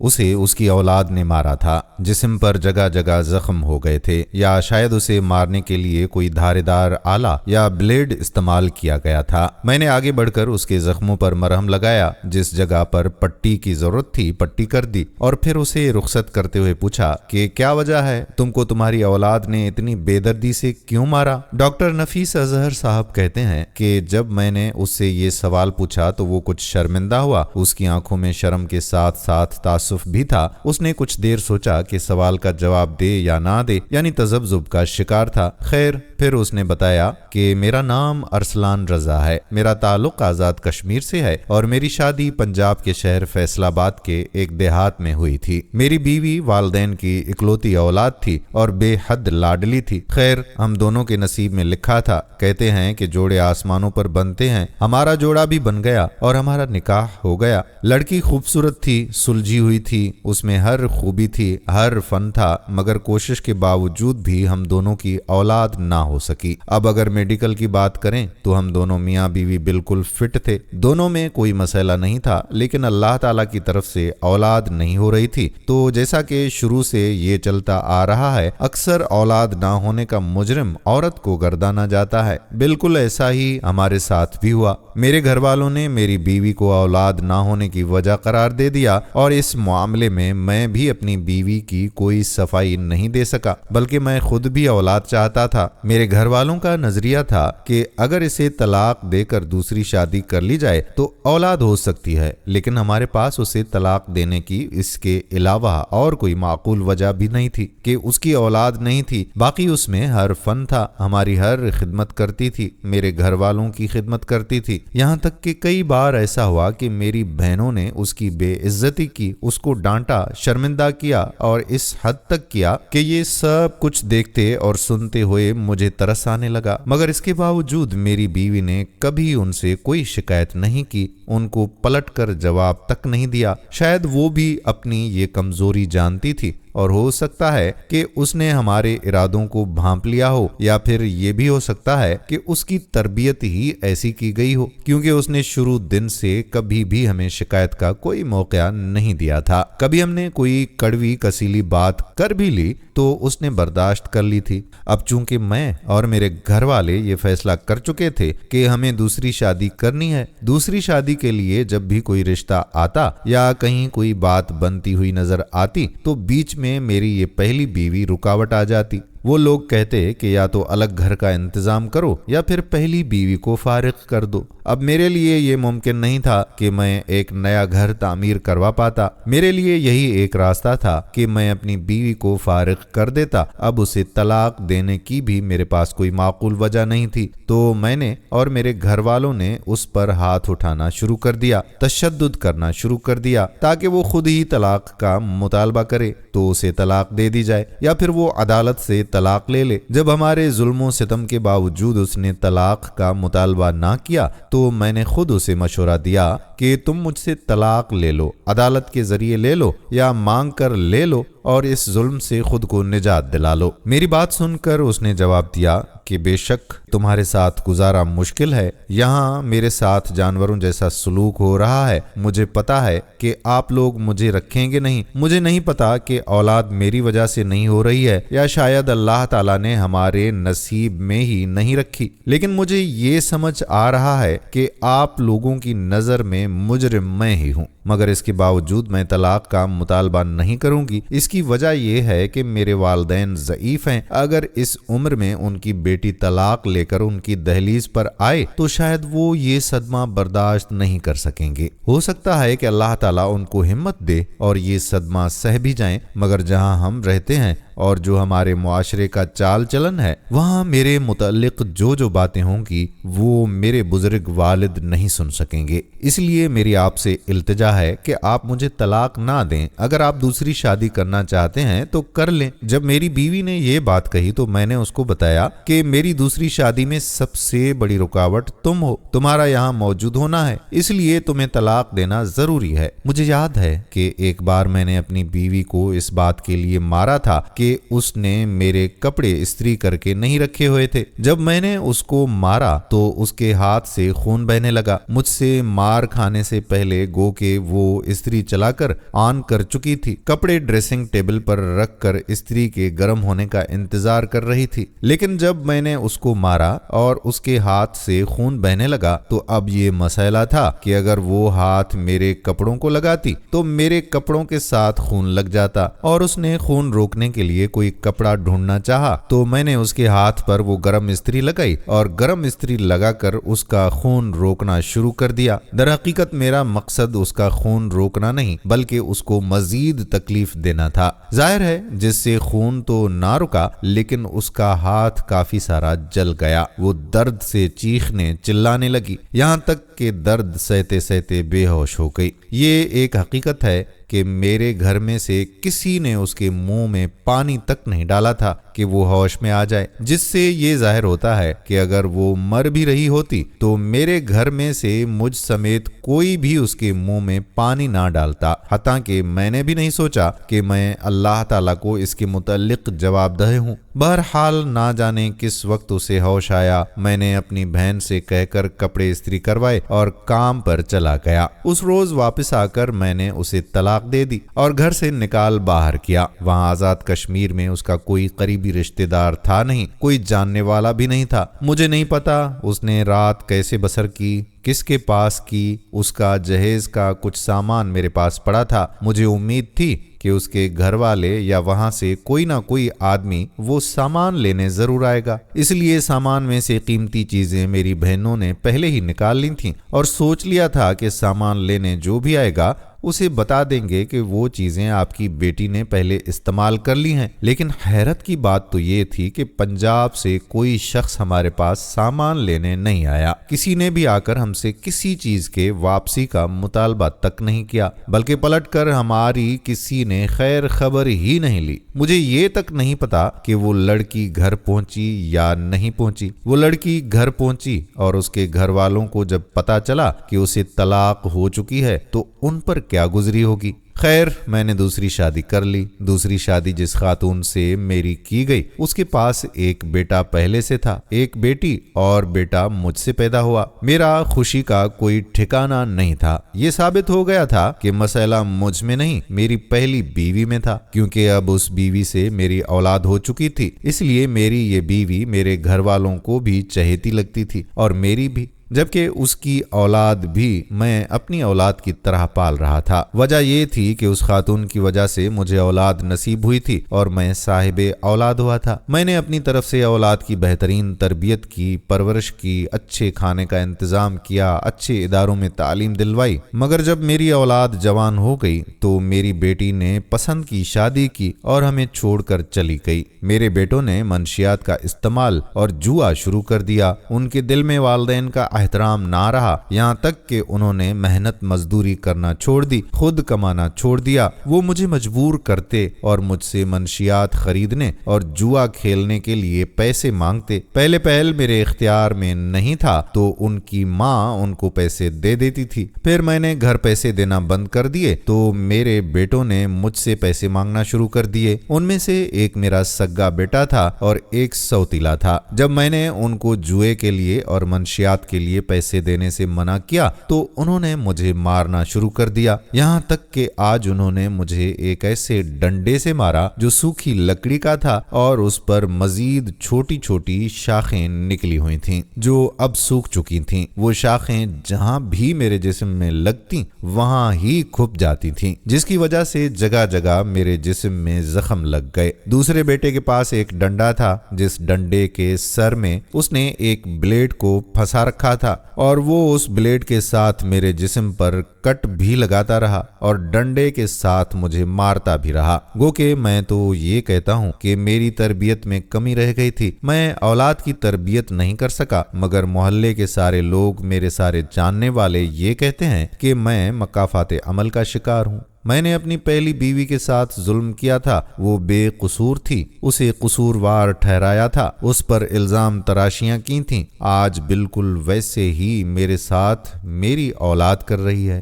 اسے اس کی اولاد نے مارا تھا۔ جسم پر جگہ جگہ زخم ہو گئے تھے، یا شاید اسے مارنے کے لیے کوئی دھاردار آلہ یا بلیڈ استعمال کیا گیا تھا۔ میں نے آگے بڑھ کر اس کے زخموں پر مرہم لگایا، جس جگہ پر پٹی کی ضرورت تھی پٹی کر دی، اور پھر اسے رخصت کرتے ہوئے پوچھا کہ کیا وجہ ہے، تم کو تمہاری اولاد نے اتنی بے دردی سے کیوں مارا؟ ڈاکٹر نفیس اظہر صاحب کہتے ہیں کہ جب میں نے اس سے یہ سوال پوچھا تو وہ کچھ شرمندہ ہوا، اس کی آنکھوں میں شرم کے ساتھ ساتھ تعصب بھی تھا۔ اس نے کچھ دیر سوچا کہ سوال کا جواب دے یا نہ دے، یعنی تذبذب کا شکار تھا۔ خیر، پھر اس نے بتایا کہ میرا نام ارسلان رضا ہے، میرا تعلق آزاد کشمیر سے ہے، اور میری شادی پنجاب کے شہر فیصل آباد کے ایک دیہات میں ہوئی تھی۔ میری بیوی والدین کی اکلوتی اولاد تھی اور بے حد لاڈلی تھی۔ خیر، ہم دونوں کے نصیب میں لکھا تھا، کہتے ہیں کہ جوڑے آسمانوں پر بنتے ہیں، ہمارا جوڑا بھی بن گیا اور ہمارا نکاح ہو گیا۔ لڑکی خوبصورت تھی، سلجھی ہوئی تھی، اس میں ہر خوبی تھی، ہر فن تھا، مگر کوشش کے باوجود بھی ہم دونوں کی اولاد نہ ہو سکی۔ اب اگر میڈیکل کی بات کریں تو ہم دونوں میاں بیوی بالکل فٹ تھے، دونوں میں کوئی مسئلہ نہیں تھا، لیکن اللہ تعالیٰ کی طرف سے اولاد نہیں ہو رہی تھی۔ تو جیسا کہ شروع سے یہ چلتا آ رہا ہے، اکثر اولاد نہ ہونے کا مجرم عورت کو گردانا جاتا ہے۔ بالکل ایسا ہی ہمارے ساتھ بھی ہوا۔ میرے گھر والوں نے میری بیوی کو اولاد نہ ہونے کی وجہ قرار دے دیا، اور اس معاملے میں بھی اپنی بیوی کی کوئی صفائی نہیں دے سکا، بلکہ میں خود بھی اولاد چاہتا تھا۔ میرے گھر والوں کا نظریہ تھا کہ اگر اسے طلاق دے کر دوسری شادی کر لی جائے تو اولاد ہو سکتی ہے، لیکن ہمارے پاس اسے طلاق دینے کی اس کے علاوہ اور کوئی معقول وجہ بھی نہیں تھی کہ اس کی اولاد نہیں تھی۔ باقی اس میں ہر فن تھا، ہماری ہر خدمت کرتی تھی، میرے گھر والوں کی خدمت کرتی تھی، یہاں تک کہ کئی بار ایسا ہوا کہ میری بہنوں نے اس کی بے عزتی کی، اس کو ڈانٹا، شرمندہ کیا، اور اس حد تک کیا کہ یہ سب کچھ دیکھتے اور سنتے ہوئے مجھے ترس آنے لگا۔ مگر اس کے باوجود میری بیوی نے کبھی ان سے کوئی شکایت نہیں کی، ان کو پلٹ کر جواب تک نہیں دیا۔ شاید وہ بھی اپنی یہ کمزوری جانتی تھی، اور ہو سکتا ہے کہ اس نے ہمارے ارادوں کو بھانپ لیا ہو، یا پھر یہ بھی ہو سکتا ہے کہ اس کی تربیت ہی ایسی کی گئی ہو، کیونکہ اس نے شروع دن سے کبھی بھی ہمیں شکایت کا کوئی موقع نہیں دیا تھا۔ کبھی ہم نے کوئی کڑوی کسیلی بات کر بھی لی تو اس نے برداشت کر لی تھی۔ اب چونکہ میں اور میرے گھر والے یہ فیصلہ کر چکے تھے کہ ہمیں دوسری شادی کرنی ہے، دوسری شادی کے لیے جب بھی کوئی رشتہ آتا یا کہیں کوئی بات بنتی ہوئی نظر آتی تو بیچ میں میری یہ پہلی بیوی رکاوٹ آ جاتی۔ وہ لوگ کہتے کہ یا تو الگ گھر کا انتظام کرو یا پھر پہلی بیوی کو فارغ کر دو۔ اب میرے لیے یہ ممکن نہیں تھا کہ میں ایک نیا گھر تعمیر کروا پاتا، میرے لیے یہی ایک راستہ تھا کہ میں اپنی بیوی کو فارغ کر دیتا۔ اب اسے طلاق دینے کی بھی میرے پاس کوئی معقول وجہ نہیں تھی، تو میں نے اور میرے گھر والوں نے اس پر ہاتھ اٹھانا شروع کر دیا، تشدد کرنا شروع کر دیا، تاکہ وہ خود ہی طلاق کا مطالبہ کرے تو اسے طلاق دے دی جائے، یا پھر وہ عدالت سے طلاق لے لے۔ جب ہمارے ظلم و ستم کے باوجود اس نے طلاق کا مطالبہ نہ کیا تو میں نے خود اسے مشورہ دیا کہ تم مجھ سے طلاق لے لو، عدالت کے ذریعے لے لو یا مانگ کر لے لو، اور اس ظلم سے خود کو نجات دلا لو۔ میری بات سن کر اس نے جواب دیا کہ بے شک تمہارے ساتھ گزارا مشکل ہے، یہاں میرے ساتھ جانوروں جیسا سلوک ہو رہا ہے، مجھے پتا ہے کہ آپ لوگ مجھے رکھیں گے نہیں، مجھے نہیں پتا کہ اولاد میری وجہ سے نہیں ہو رہی ہے یا شاید اللہ تعالیٰ نے ہمارے نصیب میں ہی نہیں رکھی، لیکن مجھے یہ سمجھ آ رہا ہے کہ آپ لوگوں کی نظر میں مجرم میں ہی ہوں، مگر اس کے باوجود میں طلاق کا مطالبہ نہیں کروں گی۔ اس کی وجہ یہ ہے کہ میرے والدین ضعیف ہیں، اگر اس عمر میں ان کی بیٹی طلاق لے کر ان کی دہلیز پر آئے تو شاید وہ یہ صدمہ برداشت نہیں کر سکیں گے۔ ہو سکتا ہے کہ اللہ تعالیٰ ان کو ہمت دے اور یہ صدمہ سہ بھی جائیں، مگر جہاں ہم رہتے ہیں اور جو ہمارے معاشرے کا چال چلن ہے وہاں میرے متعلق جو باتیں ہوں گی وہ میرے بزرگ والد نہیں سن سکیں گے۔ اس لیے میری آپ سے التجا ہے کہ آپ مجھے طلاق نہ دیں، اگر آپ دوسری شادی کرنا چاہتے ہیں تو کر لیں۔ جب میری بیوی نے یہ بات کہی تو میں نے اس کو بتایا کہ میری دوسری شادی میں سب سے بڑی رکاوٹ تم ہو، تمہارا یہاں موجود ہونا ہے، اس لیے تمہیں طلاق دینا ضروری ہے۔ مجھے یاد ہے کہ ایک بار میں نے اپنی بیوی کو اس بات کے لیے مارا تھا کہ کہ اس نے میرے کپڑے استری کر کے نہیں رکھے ہوئے تھے۔ جب میں نے اس کو مارا تو اس کے ہاتھ سے خون بہنے لگا۔ مجھ سے مار کھانے سے پہلے گو کہ وہ استری چلا کر آن کر چکی تھی، کپڑے ڈریسنگ ٹیبل پر رکھ کر استری کے گرم ہونے کا انتظار کر رہی تھی۔ لیکن جب میں نے اس کو مارا اور اس کے ہاتھ سے خون بہنے لگا تو اب یہ مسئلہ تھا کہ اگر وہ ہاتھ میرے کپڑوں کو لگاتی تو میرے کپڑوں کے ساتھ خون لگ جاتا، اور اس نے خون روکنے کے لیے کوئی کپڑا ڈھونڈنا چاہا تو میں نے اس کے ہاتھ پر وہ گرم استری لگائی اور گرم استری لگا کر اس کا خون روکنا شروع کر دیا۔ در حقیقت میرا مقصد اس کا خون روکنا نہیں بلکہ اس کو مزید تکلیف دینا تھا۔ ظاہر ہے جس سے خون تو نہ رکا لیکن اس کا ہاتھ کافی سارا جل گیا۔ وہ درد سے چیخنے چلانے لگی، یہاں تک کہ درد سہتے سہتے بے ہوش ہو گئی۔ یہ ایک حقیقت ہے کہ میرے گھر میں سے کسی نے اس کے منہ میں پانی تک نہیں ڈالا تھا کہ وہ ہوش میں آ جائے، جس سے یہ ظاہر ہوتا ہے کہ اگر وہ مر بھی رہی ہوتی تو میرے گھر میں سے مجھ سمیت کوئی بھی اس کے منہ میں پانی نہ ڈالتا، حتیٰ کہ میں نے بھی نہیں سوچا کہ میں اللہ تعالیٰ کو اس کے متعلق جواب دہ ہوں۔ بہرحال نہ جانے کس وقت اسے ہوش آیا، میں نے اپنی بہن سے کہہ کر کپڑے استری کروائے اور کام پر چلا گیا۔ اس روز واپس آ کر میں نے اسے طلاق دے دی اور گھر سے نکال باہر کیا۔ وہاں آزاد کشمیر میں اس کا کوئی قریبی رشتہ دار تھا نہیں، کوئی جاننے والا بھی نہیں تھا۔ مجھے نہیں پتا اس نے رات کیسے بسر کی، کس کے پاس کی۔ اس کا جہیز کا کچھ سامان میرے پاس پڑا تھا، مجھے امید تھی کہ اس کے گھر والے یا وہاں سے کوئی نہ کوئی آدمی وہ سامان لینے ضرور آئے گا، اس لیے سامان میں سے قیمتی چیزیں میری بہنوں نے پہلے ہی نکال لی تھیں اور سوچ لیا تھا کہ سامان لینے جو بھی آئے گا اسے بتا دیں گے کہ وہ چیزیں آپ کی بیٹی نے پہلے استعمال کر لی ہیں۔ لیکن حیرت کی بات تو یہ تھی کہ پنجاب سے کوئی شخص ہمارے پاس سامان لینے نہیں آیا، کسی نے بھی آ کر ہم سے کسی چیز کے واپسی کا مطالبہ تک نہیں کیا، بلکہ پلٹ کر ہماری کسی نے خیر خبر ہی نہیں لی۔ مجھے یہ تک نہیں پتا کہ وہ لڑکی گھر پہنچی یا نہیں پہنچی۔ وہ لڑکی گھر پہنچی اور اس کے گھر والوں کو جب پتا چلا کہ اسے طلاق ہو چکی ہے تو ان پر کیا گزری ہوگی۔ خیر میں نے دوسری شادی کر لی۔ دوسری شادی جس خاتون سے میری کی گئی اس کے پاس ایک بیٹا پہلے سے تھا، ایک بیٹی اور بیٹا مجھ سے پیدا ہوا۔ میرا خوشی کا کوئی ٹھکانہ نہیں تھا۔ یہ ثابت ہو گیا تھا کہ مسئلہ مجھ میں نہیں میری پہلی بیوی میں تھا، کیونکہ اب اس بیوی سے میری اولاد ہو چکی تھی، اس لیے میری یہ بیوی میرے گھر والوں کو بھی چہیتی لگتی تھی اور میری بھی، جبکہ اس کی اولاد بھی میں اپنی اولاد کی طرح پال رہا تھا۔ وجہ یہ تھی کہ اس خاتون کی وجہ سے مجھے اولاد نصیب ہوئی تھی اور میں صاحب اولاد ہوا تھا۔ میں نے اپنی طرف سے اولاد کی بہترین تربیت کی، پرورش کی، اچھے کھانے کا انتظام کیا، اچھے اداروں میں تعلیم دلوائی، مگر جب میری اولاد جوان ہو گئی تو میری بیٹی نے پسند کی شادی کی اور ہمیں چھوڑ کر چلی گئی۔ میرے بیٹوں نے منشیات کا استعمال اور جوا شروع کر دیا۔ ان کے دل میں والدین کا احترام نہ رہا، یہاں تک کہ انہوں نے محنت مزدوری کرنا چھوڑ دی، خود کمانا چھوڑ دیا۔ وہ مجھے مجبور کرتے اور مجھ سے منشیات خریدنے اور جوا کھیلنے کے لیے پیسے مانگتے۔ پہلے پہل میرے اختیار میں نہیں تھا تو ان کی ماں ان کو پیسے دے دیتی تھی، پھر میں نے گھر پیسے دینا بند کر دیے تو میرے بیٹوں نے مجھ سے پیسے مانگنا شروع کر دیے۔ ان میں سے ایک میرا سگا بیٹا تھا اور ایک سوتیلا تھا۔ جب میں نے ان کو جوئے کے لیے اور منشیات کے لیے پیسے دینے سے منع کیا تو انہوں نے مجھے مارنا شروع کر دیا، یہاں تک کہ آج انہوں نے مجھے ایک ایسے ڈنڈے سے مارا جو سوکھی لکڑی کا تھا اور اس پر مزید چھوٹی چھوٹی شاخیں نکلی ہوئی تھیں جو اب سوکھ چکی تھیں۔ وہ شاخیں جہاں بھی میرے جسم میں لگتی وہاں ہی کھپ جاتی تھیں، جس کی وجہ سے جگہ جگہ میرے جسم میں زخم لگ گئے۔ دوسرے بیٹے کے پاس ایک ڈنڈا تھا، جس ڈنڈے کے سر میں اس نے ایک بلیڈ کو پھنسا رکھا تھا اور وہ اس بلیڈ کے ساتھ میرے جسم پر کٹ بھی لگاتا رہا اور ڈنڈے کے ساتھ مجھے مارتا بھی رہا۔ گو کہ میں تو یہ کہتا ہوں کہ میری تربیت میں کمی رہ گئی تھی، میں اولاد کی تربیت نہیں کر سکا، مگر محلے کے سارے لوگ، میرے سارے جاننے والے یہ کہتے ہیں کہ میں مکافات عمل کا شکار ہوں۔ میں نے اپنی پہلی بیوی کے ساتھ ظلم کیا تھا، وہ بے قصور تھی، اسے قصوروار ٹھہرایا تھا، اس پر الزام تراشیاں کی تھیں، آج بالکل ویسے ہی میرے ساتھ میری اولاد کر رہی ہے۔